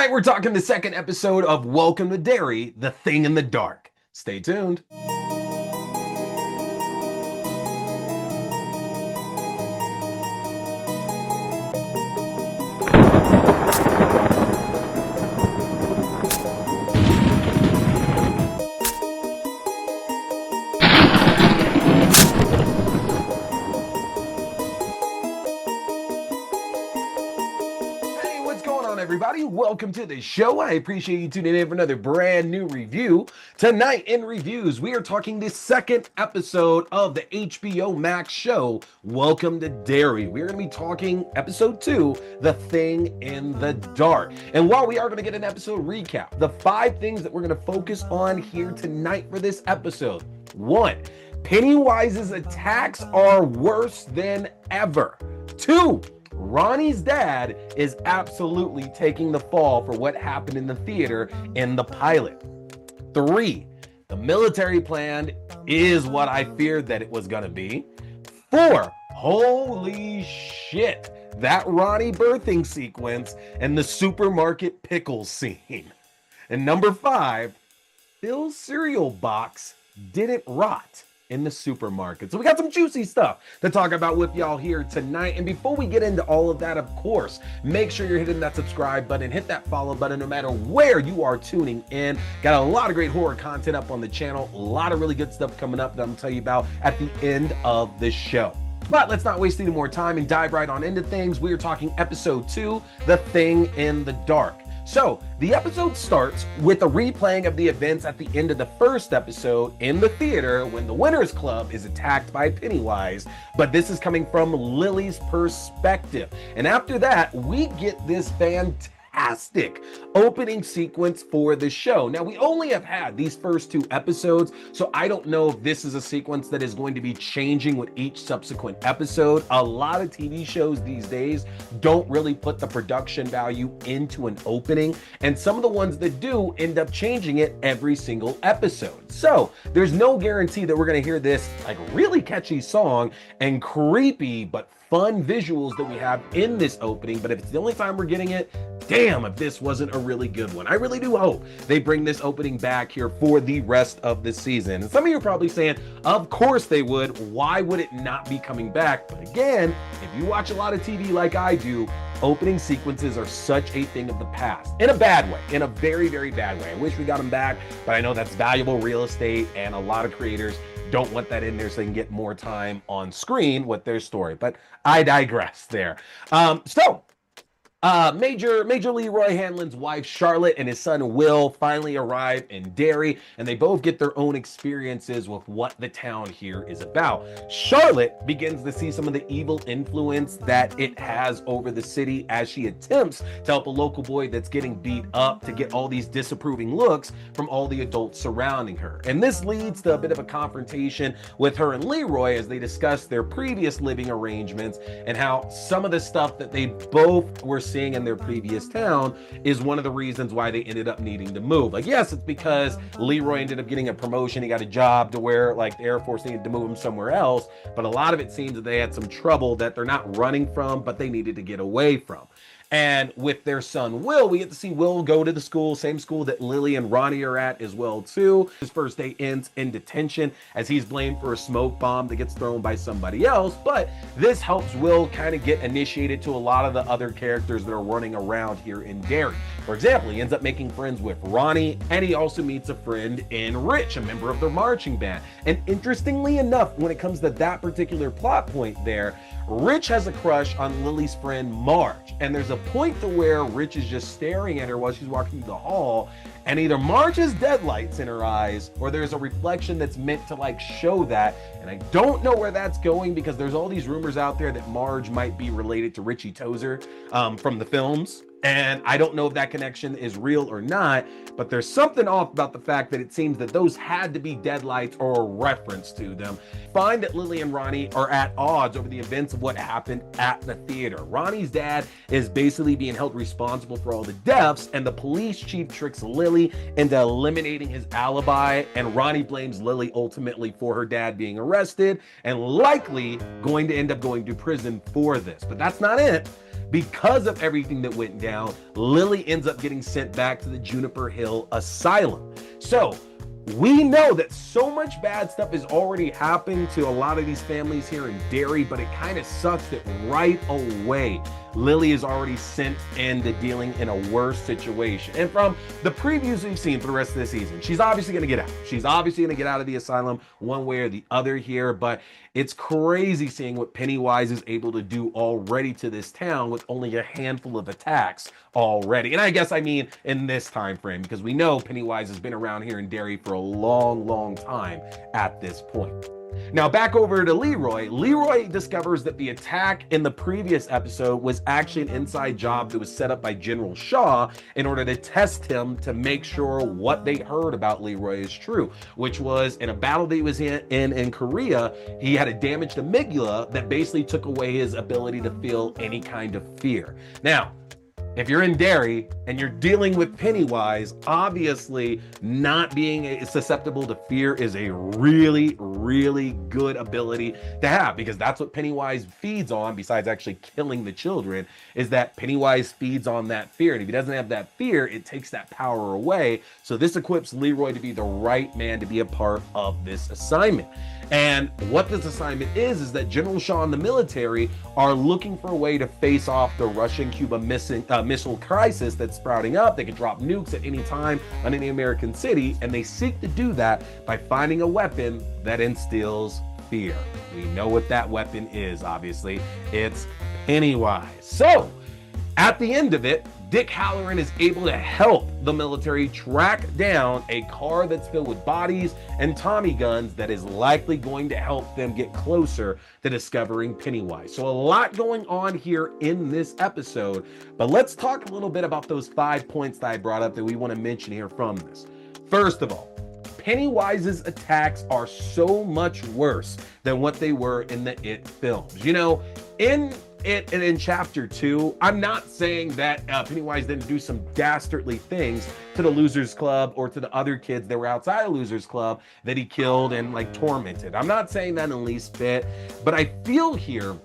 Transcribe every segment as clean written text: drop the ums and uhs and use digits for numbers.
Tonight we're talking the second episode of Welcome to Derry, The Thing in the Dark. Stay tuned. Everybody, welcome to the show. I appreciate you tuning in for another brand new review. Tonight in reviews, we are talking the second episode of the HBO Max show, Welcome to Derry. We're going to be talking episode 2, The Thing in the Dark. And while we are going to get an episode recap, the 5 things that we're going to focus on here tonight for this episode. 1, Pennywise's attacks are worse than ever. 2, Ronnie's dad is absolutely taking the fall for what happened in the theater in the pilot. 3, the military plan is what I feared that it was going to be. 4, holy shit, that Ronnie birthing sequence and the supermarket pickles scene. And number 5, Phil's cereal box didn't rot in the supermarket. So we got some juicy stuff to talk about with y'all here tonight. And before we get into all of that, of course, make sure you're hitting that subscribe button, hit that follow button no matter where you are tuning in. Got a lot of great horror content up on the channel, a lot of really good stuff coming up that I'm gonna tell you about at the end of the show. But let's not waste any more time and dive right on into things. We are talking episode 2, The Thing in the Dark. So, the episode starts with a replaying of the events at the end of the first episode in the theater when the Winners Club is attacked by Pennywise, but this is coming from Lily's perspective. And after that, we get this fantastic opening sequence for the show. Now, we only have had these first 2 episodes, so I don't know if this is a sequence that is going to be changing with each subsequent episode. A lot of TV shows these days don't really put the production value into an opening, and some of the ones that do end up changing it every single episode. So there's no guarantee that we're going to hear this like really catchy song and creepy but fun visuals that we have in this opening, but if it's the only time we're getting it, damn if this wasn't a really good one. I really do hope they bring this opening back here for the rest of the season. And some of you are probably saying, of course they would. Why would it not be coming back? But again, if you watch a lot of TV like I do, opening sequences are such a thing of the past. In a bad way, in a very, very bad way. I wish we got them back, but I know that's valuable real estate and a lot of creators don't want that in there so they can get more time on screen with their story. But I digress there. Major Leroy Hanlon's wife Charlotte and his son Will finally arrive in Derry, and they both get their own experiences with what the town here is about. Charlotte begins to see some of the evil influence that it has over the city as she attempts to help a local boy that's getting beat up to get all these disapproving looks from all the adults surrounding her. And this leads to a bit of a confrontation with her and Leroy as they discuss their previous living arrangements and how some of the stuff that they both were seeing in their previous town is one of the reasons why they ended up needing to move. Like, yes, it's because Leroy ended up getting a promotion. He got a job to where like the Air Force needed to move him somewhere else. But a lot of it seems that they had some trouble that they're not running from, but they needed to get away from. And with their son, Will, we get to see Will go to the school, same school that Lily and Ronnie are at as well, too. His first day ends in detention as he's blamed for a smoke bomb that gets thrown by somebody else. But this helps Will kind of get initiated to a lot of the other characters that are running around here in Derry. For example, he ends up making friends with Ronnie, and he also meets a friend in Rich, a member of their marching band. And interestingly enough, when it comes to that particular plot point there, Rich has a crush on Lily's friend Marge, and there's a point to where Rich is just staring at her while she's walking through the hall, and either Marge has deadlights in her eyes or there's a reflection that's meant to like show that. And I don't know where that's going because there's all these rumors out there that Marge might be related to Richie Tozier from the films. And I don't know if that connection is real or not, but there's something off about the fact that it seems that those had to be deadlights or a reference to them. Find that Lily and Ronnie are at odds over the events of what happened at the theater. Ronnie's dad is basically being held responsible for all the deaths, and the police chief tricks Lily into eliminating his alibi, and Ronnie blames Lily ultimately for her dad being arrested and likely going to end up going to prison for this. But that's not it. because of everything that went down, Lily ends up getting sent back to the Juniper Hill Asylum. So we know that so much bad stuff is already happening to a lot of these families here in Derry, but it kind of sucks that right away, Lily is already sent into dealing in a worse situation. And from the previews we've seen for the rest of the season, she's obviously going to get out. She's obviously going to get out of the asylum one way or the other here, but it's crazy seeing what Pennywise is able to do already to this town with only a handful of attacks already. And I guess I mean in this time frame, because we know Pennywise has been around here in Derry for a long, long time at this point. Now back over to Leroy. Leroy discovers that the attack in the previous episode was actually an inside job that was set up by General Shaw in order to test him to make sure what they heard about Leroy is true, which was in a battle that he was in Korea, he had a damaged amygdala that basically took away his ability to feel any kind of fear. Now, if you're in Derry and you're dealing with Pennywise, obviously not being susceptible to fear is a really, really good ability to have, because that's what Pennywise feeds on, besides actually killing the children, is that Pennywise feeds on that fear. And if he doesn't have that fear, it takes that power away. So this equips Leroy to be the right man to be a part of this assignment. And what this assignment is that General Shaw and the military are looking for a way to face off the Russian-Cuba missile crisis that's sprouting up. They can drop nukes at any time on any American city, and they seek to do that by finding a weapon that instills fear. We know what that weapon is, obviously. It's Pennywise. So, at the end of it, Dick Halloran is able to help the military track down a car that's filled with bodies and Tommy guns that is likely going to help them get closer to discovering Pennywise. So a lot going on here in this episode, but let's talk a little bit about those 5 points that I brought up that we want to mention here from this. First of all, Pennywise's attacks are so much worse than what they were in the It films. You know, in chapter 2, I'm not saying that Pennywise didn't do some dastardly things to the Losers Club or to the other kids that were outside of Losers Club that he killed and like tormented. I'm not saying that in the least bit, but I feel here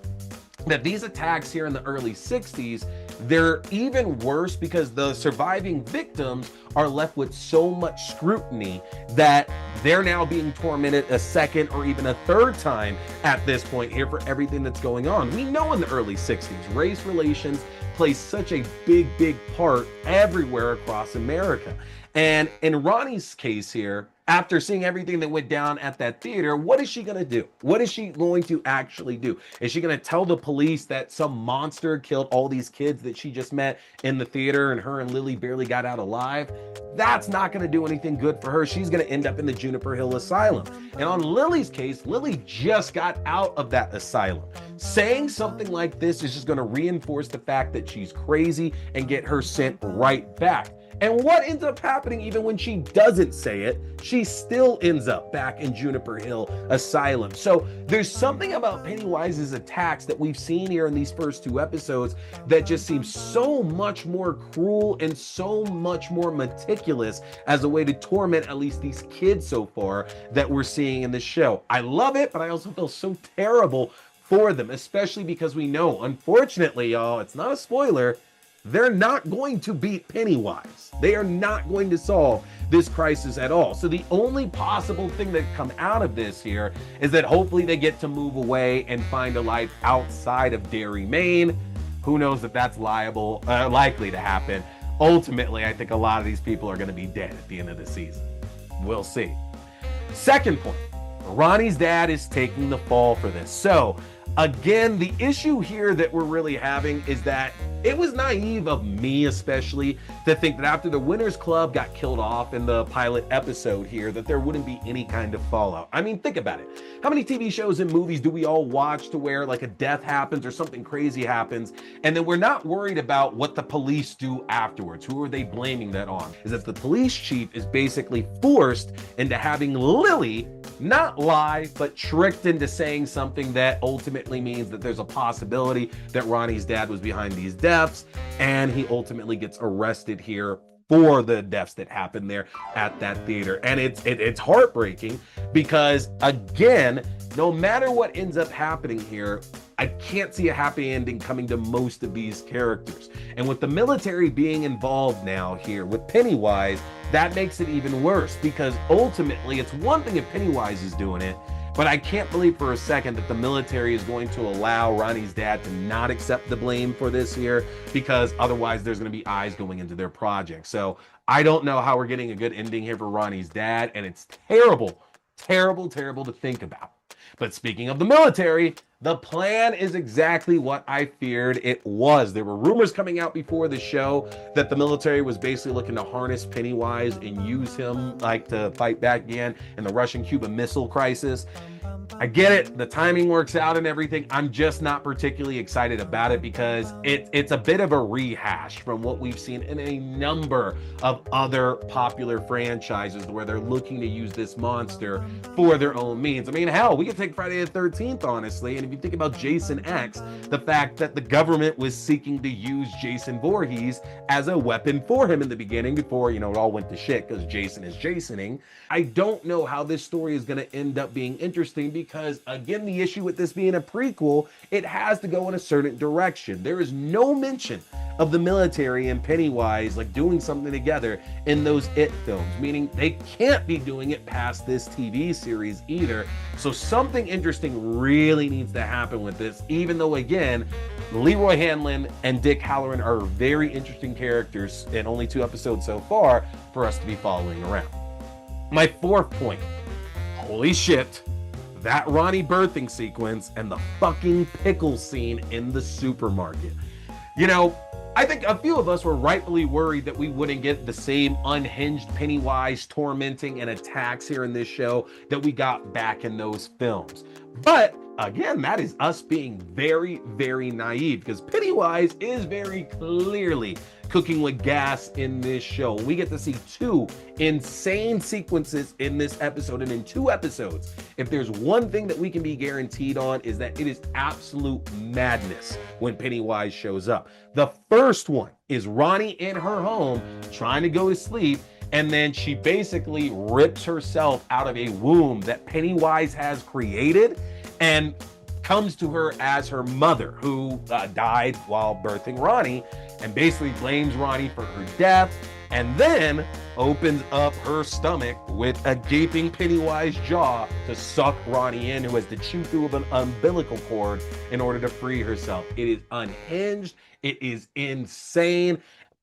that these attacks here in the early 60s, they're even worse because the surviving victims are left with so much scrutiny that they're now being tormented a second or even a third time at this point here for everything that's going on. We know in the early 60s, race relations plays such a big, big part everywhere across America. And in Ronnie's case here, after seeing everything that went down at that theater, what is she going to do? What is she going to actually do? Is she going to tell the police that some monster killed all these kids that she just met in the theater and her and Lily barely got out alive? That's not going to do anything good for her. She's going to end up in the Juniper Hill Asylum. And on Lily's case, Lily just got out of that asylum. Saying something like this is just going to reinforce the fact that she's crazy and get her sent right back. And what ends up happening even when she doesn't say it, she still ends up back in Juniper Hill Asylum. So there's something about Pennywise's attacks that we've seen here in these first 2 episodes that just seems so much more cruel and so much more meticulous as a way to torment at least these kids so far that we're seeing in the show. I love it, but I also feel so terrible for them, especially because we know, unfortunately, y'all, it's not a spoiler, they're not going to beat Pennywise. They are not going to solve this crisis at all. So the only possible thing that come out of this here is that hopefully they get to move away and find a life outside of Derry, Maine. Who knows if that's likely to happen. Ultimately, I think a lot of these people are going to be dead at the end of the season. We'll see. Second point, Ronnie's dad is taking the fall for this. So again, the issue here that we're really having is that it was naive of me especially to think that after the Winners Club got killed off in the pilot episode here that there wouldn't be any kind of fallout. I mean, think about it. How many TV shows and movies do we all watch to where like a death happens or something crazy happens and then we're not worried about what the police do afterwards? Who are they blaming that on? Is that the police chief is basically forced into having Lily not lie, but tricked into saying something that ultimately means that there's a possibility that Ronnie's dad was behind these deaths, and he ultimately gets arrested here for the deaths that happened there at that theater. And it's heartbreaking because, again, no matter what ends up happening here, I can't see a happy ending coming to most of these characters. And with the military being involved now here with Pennywise, that makes it even worse, because ultimately it's one thing if Pennywise is doing it, but I can't believe for a second that the military is going to allow Ronnie's dad to not accept the blame for this here, because otherwise there's going to be eyes going into their project. So I don't know how we're getting a good ending here for Ronnie's dad, and it's terrible, terrible, terrible to think about. But speaking of the military, the plan is exactly what I feared it was. There were rumors coming out before the show that the military was basically looking to harness Pennywise and use him like to fight back again in the Russian-Cuban Missile Crisis. I get it, the timing works out and everything. I'm just not particularly excited about it because it's a bit of a rehash from what we've seen in a number of other popular franchises where they're looking to use this monster for their own means. I mean, hell, we could take Friday the 13th, honestly, and if you think about Jason X, the fact that the government was seeking to use Jason Voorhees as a weapon for him in the beginning before, it all went to shit because Jason is Jasoning. I don't know how this story is going to end up being interesting because, again, the issue with this being a prequel, it has to go in a certain direction. There is no mention of the military and Pennywise like doing something together in those It films, meaning they can't be doing it past this TV series either. So something interesting really needs to happen with this, even though, again, Leroy Hanlon and Dick Halloran are very interesting characters in only 2 episodes so far for us to be following around. My fourth point, holy shit, that Ronnie birthing sequence and the fucking pickle scene in the supermarket. I think a few of us were rightfully worried that we wouldn't get the same unhinged Pennywise tormenting and attacks here in this show that we got back in those films. But again, that is us being very, very naive because Pennywise is very clearly cooking with gas in this show. We get to see 2 insane sequences in this episode, and in 2 episodes, if there's one thing that we can be guaranteed on is that it is absolute madness when Pennywise shows up. The first one is Ronnie in her home trying to go to sleep, and then she basically rips herself out of a womb that Pennywise has created and comes to her as her mother, who died while birthing Ronnie, and basically blames Ronnie for her death, and then opens up her stomach with a gaping Pennywise jaw to suck Ronnie in, who has to chew through an umbilical cord in order to free herself. It is unhinged. It is insane.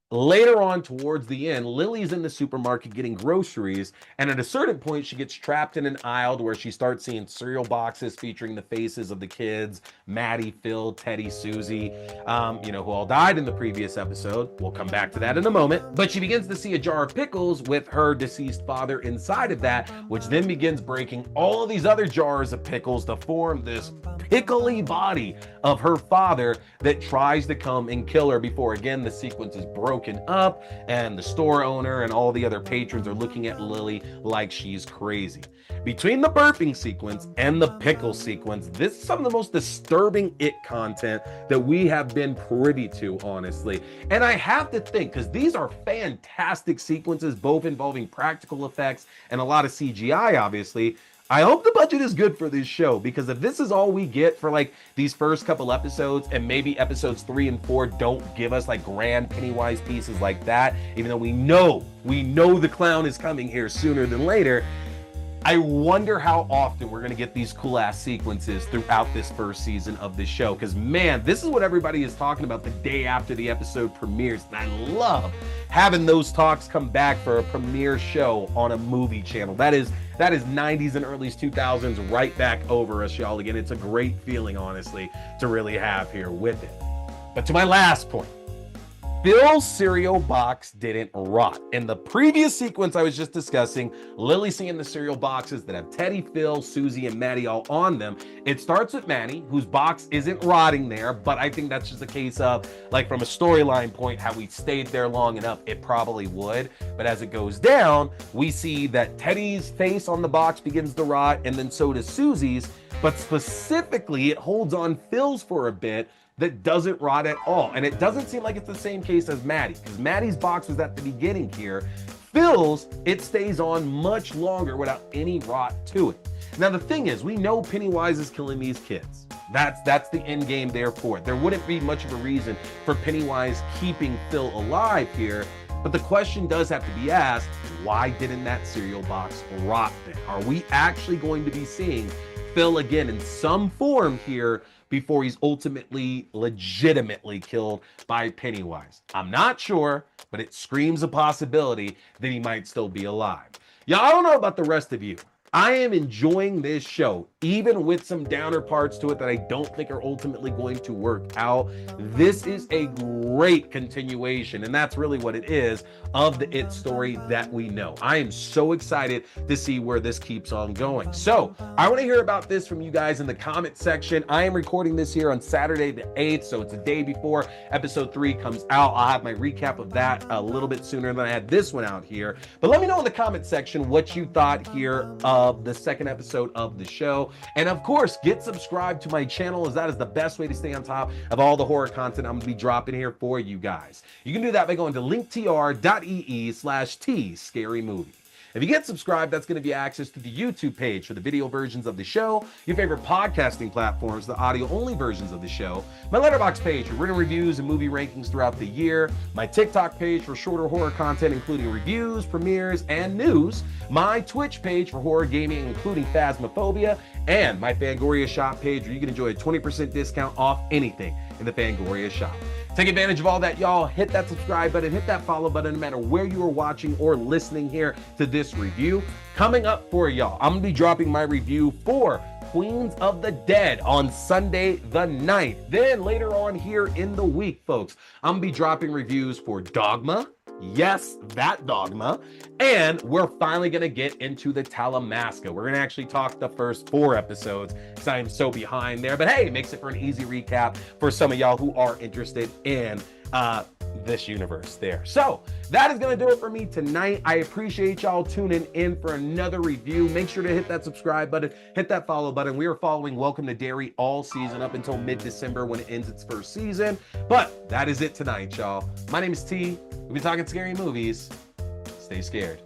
Later on, towards the end, Lily's in the supermarket getting groceries, and at a certain point, she gets trapped in an aisle where she starts seeing cereal boxes featuring the faces of the kids, Maddie, Phil, Teddy, Susie, who all died in the previous episode. We'll come back to that in a moment. But she begins to see a jar of pickles with her deceased father inside of that, which then begins breaking all of these other jars of pickles to form this pickly body of her father that tries to come and kill her before, again, the sequence is broken up and the store owner and all the other patrons are looking at Lily like she's crazy. Between the burping sequence and the pickle sequence, this is some of the most disturbing It content that we have been privy to, honestly. And I have to think, because these are fantastic sequences, both involving practical effects and a lot of CGI, obviously. I hope the budget is good for this show, because if this is all we get for like these first couple episodes, and maybe episodes 3 and 4 don't give us like grand Pennywise pieces like that, even though we know the clown is coming here sooner than later, I wonder how often we're going to get these cool ass sequences throughout this first season of this show. Because man, this is what everybody is talking about the day after the episode premieres. And I love having those talks come back for a premiere show on a movie channel. That is 90s and early 2000s right back over us, y'all. Again, it's a great feeling, honestly, to really have here with it. But to my last point, Phil's cereal box didn't rot. In the previous sequence I was just discussing, Lily seeing the cereal boxes that have Teddy, Phil, Susie, and Maddie all on them. It starts with Maddie, whose box isn't rotting there, but I think that's just a case of, like, from a storyline point, how we stayed there long enough, it probably would. But as it goes down, we see that Teddy's face on the box begins to rot, and then so does Susie's, but specifically it holds on Phil's for a bit, that doesn't rot at all. And it doesn't seem like it's the same case as Maddie, because Maddie's box was at the beginning here. Phil's, it stays on much longer without any rot to it. Now, the thing is, we know Pennywise is killing these kids. That's the end game there for it. There wouldn't be much of a reason for Pennywise keeping Phil alive here. But the question does have to be asked, why didn't that cereal box rot then? Are we actually going to be seeing Phil again in some form here before he's ultimately legitimately killed by Pennywise? I'm not sure, but it screams a possibility that he might still be alive. Yeah, I don't know about the rest of you. I am enjoying this show, even with some downer parts to it that I don't think are ultimately going to work out. This is a great continuation, and that's really what it is, of the It story that we know. I am so excited to see where this keeps on going. So I want to hear about this from you guys in the comment section. I am recording this here on Saturday the 8th, so it's a day before episode 3 comes out. I'll have my recap of that a little bit sooner than I had this one out here. But let me know in the comment section what you thought here of the second episode of the show. And of course, get subscribed to my channel, as that is the best way to stay on top of all the horror content I'm going to be dropping here for you guys. You can do that by going to linktr.ee/T-Scary-Movie. If you get subscribed, that's going to be access to the YouTube page for the video versions of the show, your favorite podcasting platforms, the audio-only versions of the show, my Letterboxd page for written reviews and movie rankings throughout the year, my TikTok page for shorter horror content, including reviews, premieres, and news, my Twitch page for horror gaming, including Phasmophobia, and my Fangoria shop page where you can enjoy a 20% discount off anything in the Fangoria shop. Take advantage of all that, y'all. Hit that subscribe button, hit that follow button, no matter where you are watching or listening here to this review. Coming up for y'all, I'm going to be dropping my review for Queens of the Dead on Sunday the 9th. Then later on here in the week, folks, I'm going to be dropping reviews for Dogma. Yes, that Dogma. And we're finally going to get into the Talamasca. We're going to actually talk the first 4 episodes because I am so behind there. But hey, it makes it for an easy recap for some of y'all who are interested in this universe there. So that is going to do it for me tonight. I appreciate y'all tuning in for another review. Make sure to hit that subscribe button, hit that follow button. We are following Welcome to Derry all season up until mid-December when it ends its first season. But that is it tonight, y'all. My name is T. We've been talking scary movies. Stay scared.